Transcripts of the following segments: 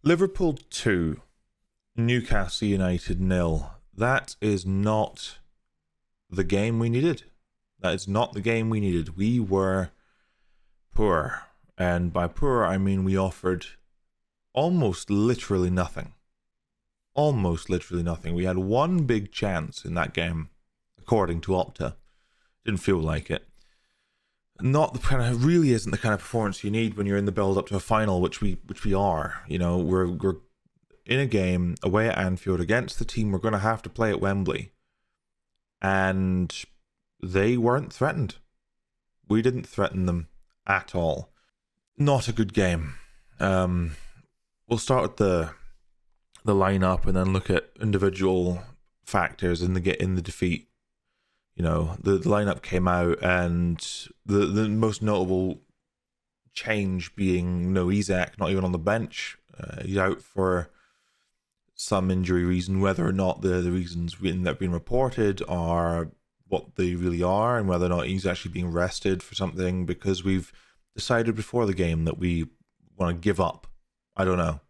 Liverpool 2, Newcastle United 0. That is not the game we needed. That is not the game we needed. We were poor. And by poor, I mean we offered almost literally nothing. Almost literally nothing. We had one big chance in that game, according to Opta. Didn't feel like it. Not the kind of, really isn't the kind of performance you need when you're in the build up to a final, which we are. You know, we're in a game away at Anfield against the team we're going to have to play at Wembley, and they weren't threatened. We didn't threaten them at all. Not a good game. We'll start with the lineup and then look at individual factors in the defeat. You know, the lineup came out, and the most notable change being no Isak, not even on the bench. He's out for some injury reason. Whether or not the reasons that have been reported are what they really are, and whether or not he's actually being rested for something because we've decided before the game that we want to give up. I don't know.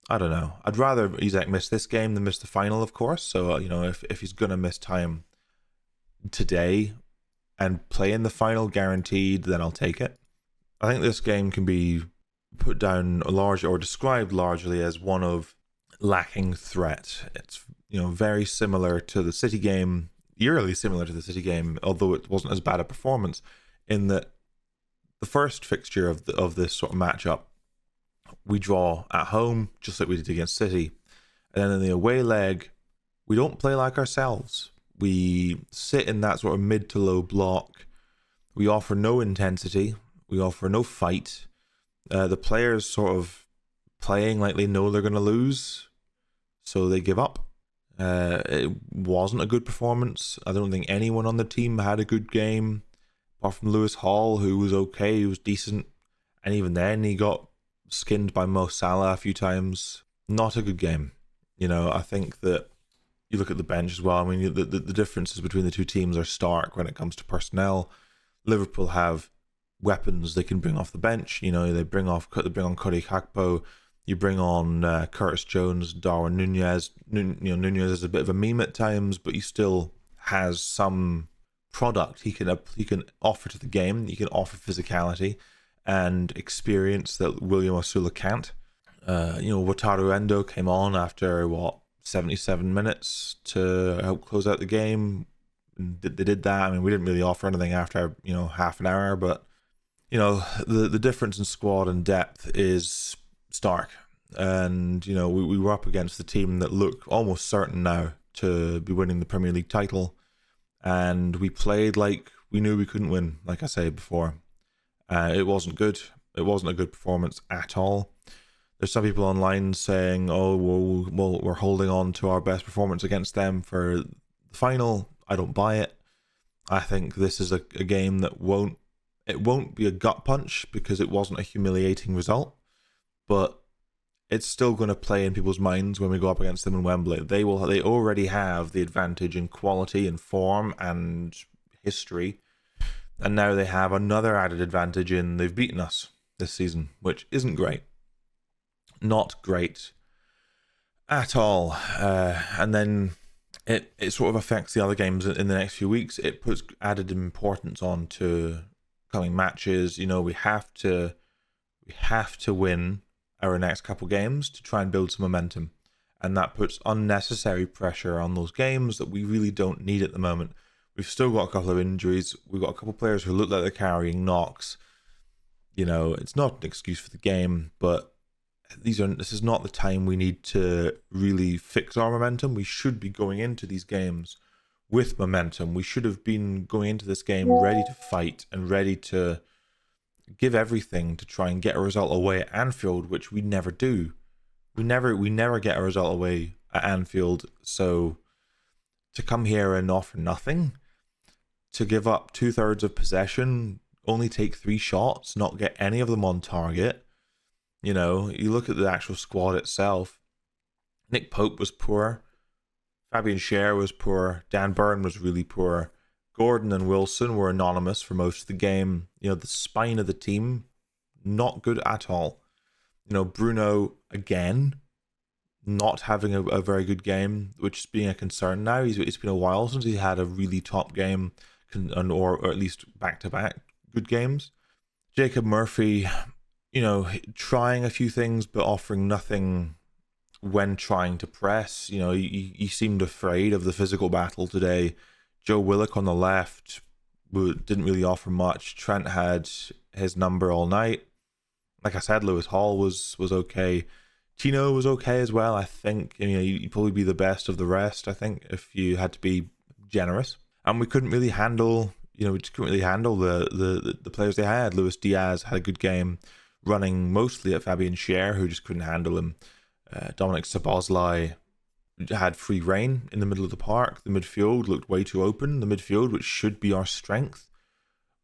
I'd rather Isak miss this game than miss the final, of course. So, you know, if he's going to miss time today and play in the final guaranteed, then I'll take it. I think this game can be put down described largely as one of lacking threat. It's, you know, very similar to the City game, eerily similar to the City game, although it wasn't as bad a performance, in that the first fixture of this sort of matchup, we draw at home just like we did against City, and then in the away leg we don't play like ourselves. We sit in that sort of mid to low block. We offer no intensity. We offer no fight. The players sort of playing like they know they're going to lose, so they give up. It wasn't a good performance. I don't think anyone on the team had a good game, apart from Lewis Hall, who was okay, he was decent. And even then, he got skinned by Mo Salah a few times. Not a good game. You know, I think that you look at the bench as well. I mean, the differences between the two teams are stark when it comes to personnel. Liverpool have weapons they can bring off the bench. You know, they bring on Cody Gakpo. You bring on Curtis Jones, Darwin Nunez. Nunez is a bit of a meme at times, but he still has some product he can offer to the game. He can offer physicality and experience that William Osula can't. Wataru Endo came on after 77 minutes to help close out the game. They did that. I mean, we didn't really offer anything after half an hour, but the difference in squad and depth is stark. And we were up against the team that look almost certain now to be winning the Premier League title, and we played like we knew we couldn't win. Like I said before, it wasn't good. It wasn't a good performance at all. There's some people online saying, "Oh, well, we're holding on to our best performance against them for the final." I don't buy it. I think this is a game that won't be a gut punch because it wasn't a humiliating result, but it's still going to play in people's minds when we go up against them in Wembley. They already have the advantage in quality and form and history, and now they have another added advantage in they've beaten us this season, which isn't great. Not great at all. And then it sort of affects the other games in the next few weeks. It puts added importance on to coming matches. We have to win our next couple games to try and build some momentum, and that puts unnecessary pressure on those games that we really don't need at the moment. We've still got a couple of injuries. We've got a couple of players who look like they're carrying knocks. It's not an excuse for the game, but this is not the time we need to really fix our momentum. We should be going into these games with momentum. We should have been going into this game ready to fight and ready to give everything to try and get a result away at Anfield, which we never do. We never get a result away at Anfield. So to come here and offer nothing, to give up 2/3 of possession, only take 3 shots, not get any of them on target. You look at the actual squad itself. Nick Pope was poor. Fabian Schär was poor. Dan Burn was really poor. Gordon and Wilson were anonymous for most of the game. The spine of the team, not good at all. Bruno again not having a very good game, which is being a concern now. It's been a while since he had a really top game, or at least back-to-back good games. Jacob Murphy, trying a few things but offering nothing when trying to press. He seemed afraid of the physical battle today. Joe Willock on the left didn't really offer much. Trent had his number all night. Like I said, Lewis Hall was okay. Tino was okay as well. I think he'd probably be the best of the rest, I think, if you had to be generous. And we couldn't really handle, we just couldn't really handle the players they had. Luis Diaz had a good game, running mostly at Fabian Schär, who just couldn't handle him. Dominic Szoboszlai had free reign in the middle of the park. The midfield looked way too open. The midfield, which should be our strength,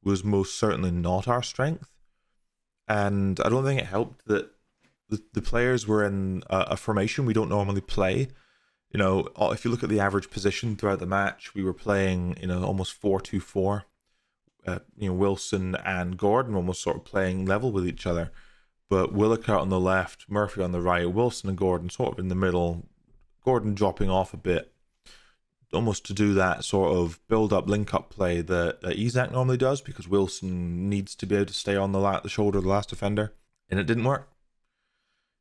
was most certainly not our strength. And I don't think it helped that the players were in a formation we don't normally play. If you look at the average position throughout the match, we were playing, almost 4-2-4. Wilson and Gordon almost sort of playing level with each other. But Willock out on the left, Murphy on the right, Wilson and Gordon sort of in the middle. Gordon dropping off a bit, almost to do that sort of build-up, link-up play that Isak normally does, because Wilson needs to be able to stay on the shoulder of the last defender, and it didn't work.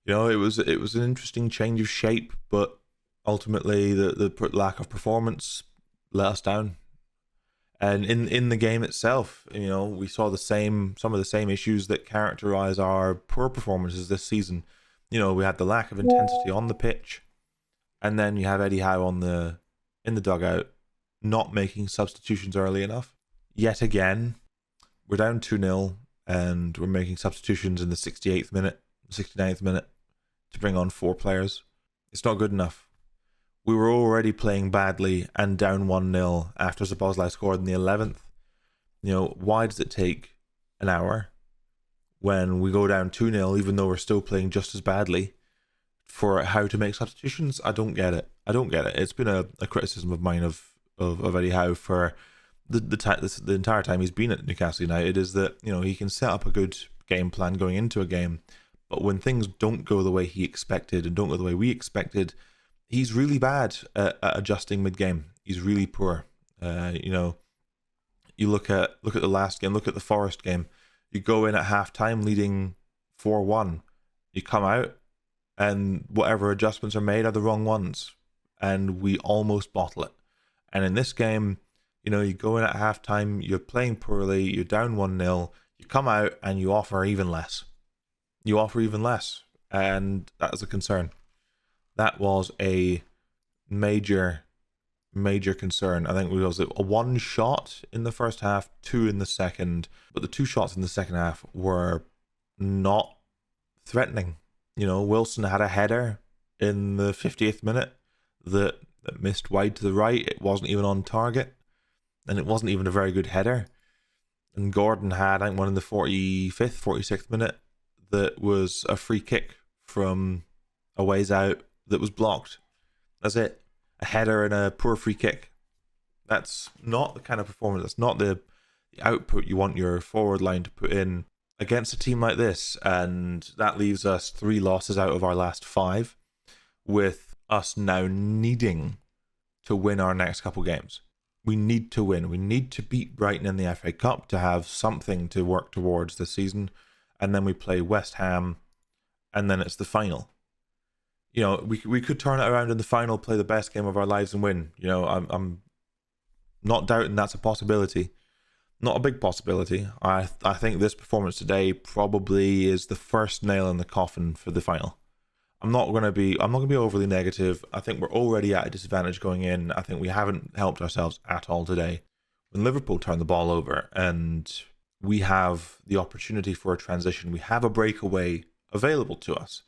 It was an interesting change of shape, but ultimately the lack of performance let us down. And in the game itself, we saw some of the same issues that characterize our poor performances this season. We had the lack of intensity on the pitch, and then you have Eddie Howe in the dugout, not making substitutions early enough. Yet again, we're down 2-0, and we're making substitutions in the 68th minute, 69th minute, to bring on 4 players. It's not good enough. We were already playing badly and down 1-0 after Szoboszlai scored in the 11th. Why does it take an hour when we go down 2-0, even though we're still playing just as badly, for how to make substitutions? I don't get it. It's been a criticism of mine of Eddie Howe for the entire time he's been at Newcastle United, is that he can set up a good game plan going into a game, but when things don't go the way he expected and don't go the way we expected, he's really bad at adjusting mid-game. He's really poor. You look at the last game, look at the Forest game. You go in at half-time leading 4-1. You come out, and whatever adjustments are made are the wrong ones, and we almost bottle it. And in this game, you go in at half-time, you're playing poorly, you're down 1-0, you come out and you offer even less. And that is a concern. That was a major concern. I think we was a 1 shot in the first half, 2 in the second, but the 2 shots in the second half were not threatening. Wilson had a header in the 50th minute that missed wide to the right. It wasn't even on target, and it wasn't even a very good header. And Gordon had, I think, one in the 45th, 46th minute that was a free kick from a ways out that was blocked. That's it. A header and a poor free kick. That's not the kind of performance. That's not the output you want your forward line to put in against a team like this. And that leaves us 3 losses out of our last 5, with us now needing to win our next couple games. We need to win. We need to beat Brighton in the FA Cup to have something to work towards this season. And then we play West Ham, and then it's the final. We could turn it around in the final, play the best game of our lives and win. I'm not doubting that's a possibility. Not a big possibility. I think this performance today probably is the first nail in the coffin for the final. I'm not going to be overly negative. I think we're already at a disadvantage going in. I think we haven't helped ourselves at all today. When Liverpool turn the ball over and we have the opportunity for a transition, we have a breakaway available to us,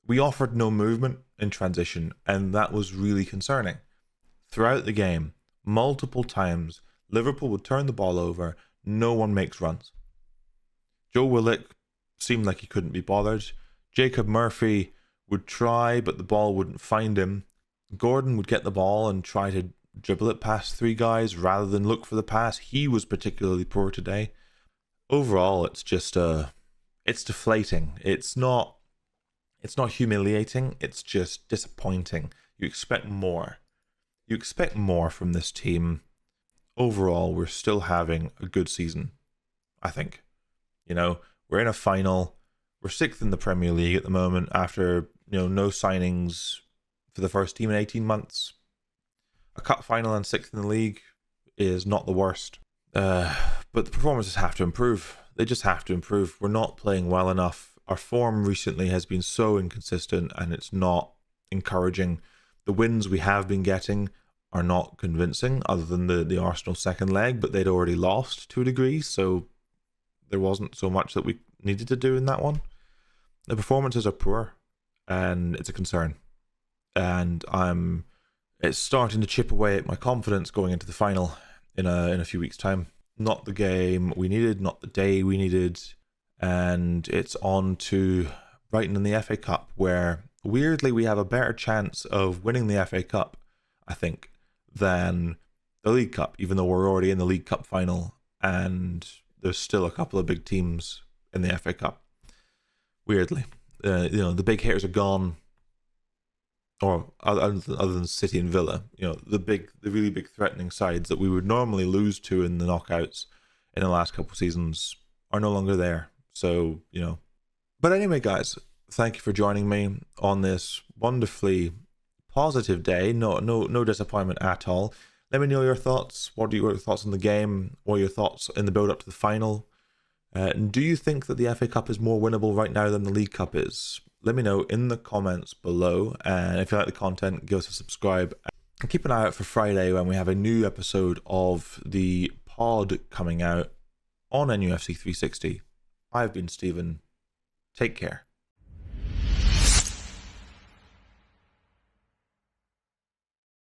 we offered no movement in transition, and that was really concerning. Throughout the game, multiple times, Liverpool would turn the ball over, no one makes runs. Joe Willock seemed like he couldn't be bothered. Jacob Murphy would try, but the ball wouldn't find him. Gordon would get the ball and try to dribble it past 3 guys rather than look for the pass. He was particularly poor today. Overall, it's just it's deflating. It's not It's not humiliating, it's just disappointing. You expect more. You expect more from this team. Overall, we're still having a good season, I think. You know, we're in a final. We're 6th in the Premier League at the moment after, no signings for the first team in 18 months. A cup final and 6th in the league is not the worst. But the performances have to improve. They just have to improve. We're not playing well enough. Our form recently has been so inconsistent and it's not encouraging. The wins we have been getting are not convincing, other than the Arsenal second leg, but they'd already lost to a degree, so there wasn't so much that we needed to do in that one. The performances are poor, and it's a concern. And it's starting to chip away at my confidence going into the final in a few weeks' time. Not the game we needed, not the day we needed, and it's on to Brighton in the FA Cup, where weirdly we have a better chance of winning the FA Cup, I think, than the League Cup, even though we're already in the League Cup final and there's still a couple of big teams in the FA Cup. Weirdly, the big hitters are gone, or other than City and Villa, the really big threatening sides that we would normally lose to in the knockouts in the last couple of seasons are no longer there. So, But anyway, guys, thank you for joining me on this wonderfully positive day. No disappointment at all. Let me know your thoughts. What are your thoughts on the game? What are your thoughts in the build up to the final? Do you think that the FA Cup is more winnable right now than the League Cup is? Let me know in the comments below. And if you like the content, give us a subscribe. And keep an eye out for Friday when we have a new episode of the pod coming out on NUFC 360. I've been Stephen. Take care.